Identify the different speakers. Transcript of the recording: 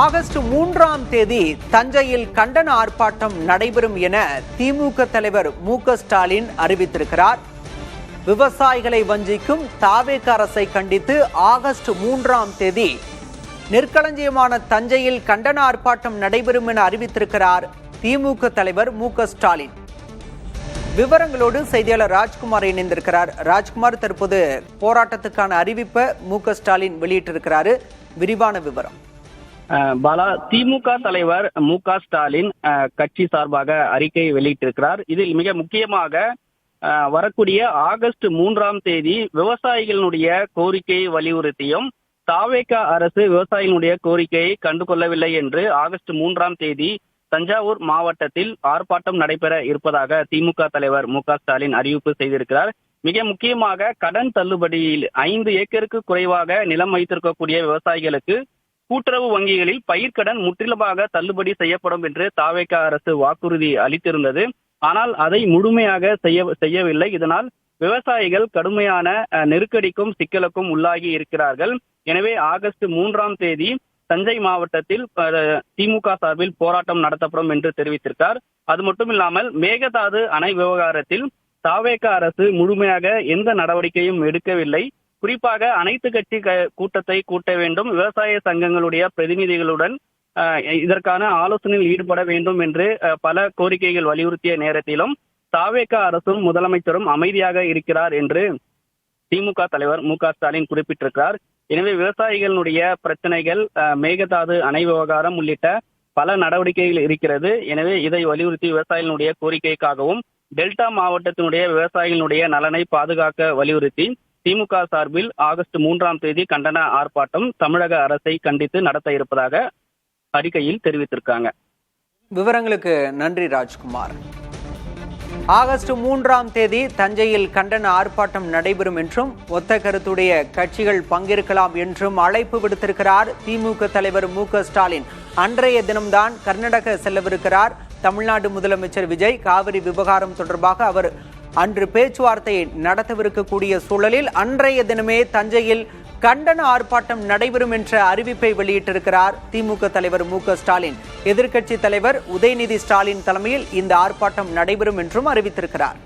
Speaker 1: August 3ஆம் தேதி தஞ்சையில் கண்டன ஆர்ப்பாட்டம் நடைபெறும் என திமுக தலைவர் மு.க. ஸ்டாலின் அறிவித்திருக்கிறார். விவசாயிகளை வஞ்சிக்கும் தாவேக அரசை கண்டித்து ஆகஸ்ட் 3ஆம் தேதி நெற்களஞ்சியமான தஞ்சையில் கண்டன ஆர்ப்பாட்டம் நடைபெறும் என அறிவித்திருக்கிறார் திமுக தலைவர் மு.க. ஸ்டாலின். விவரங்களோடு செய்தியாளர் ராஜ்குமார் இணைந்திருக்கிறார். ராஜ்குமார், தற்போது போராட்டத்துக்கான அறிவிப்பை மு.க. ஸ்டாலின் வெளியிட்டிருக்கிறாரு. விரிவான விவரம்.
Speaker 2: பாலா, திமுக தலைவர் மு.க. ஸ்டாலின் கட்சி சார்பாக அறிக்கை வெளியிட்டிருக்கிறார். இதில் மிக முக்கியமாக வரக்கூடிய ஆகஸ்ட் 3ஆம் தேதி விவசாயிகளுடைய கோரிக்கையை வலியுறுத்தியும் தாவேக அரசு விவசாயிகளுடைய கோரிக்கையை கண்டுகொள்ளவில்லை என்று ஆகஸ்ட் 3ஆம் தேதி தஞ்சாவூர் மாவட்டத்தில் ஆர்ப்பாட்டம் நடைபெற இருப்பதாக திமுக தலைவர் மு.க. ஸ்டாலின் அறிவிப்பு செய்திருக்கிறார். மிக முக்கியமாக கடன் தள்ளுபடியில் 5 ஏக்கருக்கு குறைவாக நிலம் வைத்திருக்கக்கூடிய விவசாயிகளுக்கு கூட்டுறவு வங்கிகளில் பயிர்க்கடன் முற்றிலுமாக தள்ளுபடி செய்யப்படும் என்று தாவேக அரசு வாக்குறுதி அளித்திருந்தது. ஆனால் அதை முழுமையாக செய்யவில்லை. இதனால் விவசாயிகள் கடுமையான நெருக்கடிக்கும் சிக்கலுக்கும் உள்ளாகி இருக்கிறார்கள். எனவே ஆகஸ்ட் 3ஆம் தேதி தஞ்சை மாவட்டத்தில் திமுக சார்பில் போராட்டம் நடத்தப்படும் என்று தெரிவித்திருக்கார். அது மட்டுமில்லாமல் மேகதாது அணை விவகாரத்தில் தாவேக அரசு முழுமையாக எந்த நடவடிக்கையும் எடுக்கவில்லை. குறிப்பாக அனைத்து கட்சி கூட்டத்தை கூட்ட வேண்டும், விவசாய சங்கங்களுடைய பிரதிநிதிகளுடன் இதற்கான ஆலோசனையில் ஈடுபட வேண்டும் என்று பல கோரிக்கைகள் வலியுறுத்திய நேரத்திலும் தாவேக அரசும் முதலமைச்சரும் அமைதியாக இருக்கிறார் என்று திமுக தலைவர் மு.க. ஸ்டாலின் குறிப்பிட்டிருக்கிறார். எனவே விவசாயிகளுடைய பிரச்சனைகள், மேகதாது அணை விவகாரம் உள்ளிட்ட பல நடவடிக்கைகள் இருக்கிறது. எனவே இதை வலியுறுத்தி விவசாயிகளுடைய கோரிக்கைக்காகவும் டெல்டா மாவட்டத்தினுடைய விவசாயிகளுடைய நலனை பாதுகாக்க வலியுறுத்தி திமுக சார்பில் ஆகஸ்ட் 3ஆம் தேதி கண்டன ஆர்ப்பாட்டம் தமிழக அரசை கண்டித்து நடத்த இருப்பதாக அறிக்கையில் தெரிவித்திருக்காங்க.
Speaker 1: விவரங்களுக்கு நன்றி ராஜ்குமார். ஆகஸ்ட் 3ஆம் தேதி தஞ்சையில் கண்டன ஆர்ப்பாட்டம் நடைபெறும் என்றும் ஒத்த கருத்துடைய கட்சிகள் பங்கேற்கலாம் என்றும் அழைப்பு விடுத்திருக்கிறார் திமுக தலைவர் மு.க. ஸ்டாலின். அன்றைய தினம்தான் கர்நாடக செல்லவிருக்கிறார் தமிழ்நாடு முதலமைச்சர் விஜய். காவிரி விவகாரம் தொடர்பாக அவர் அன்று பேச்சுவார்த்தை நடத்தவிருக்கக்கூடிய சூழலில் அன்றைய தினமே தஞ்சையில் கண்டன ஆர்ப்பாட்டம் நடைபெறும் என்ற அறிவிப்பை வெளியிட்டிருக்கிறார் திமுக தலைவர் மு.க. ஸ்டாலின். எதிர்க்கட்சி தலைவர் உதயநிதி ஸ்டாலின் தலைமையில் இந்த ஆர்ப்பாட்டம் நடைபெறும் என்றும் அறிவித்திருக்கிறார்.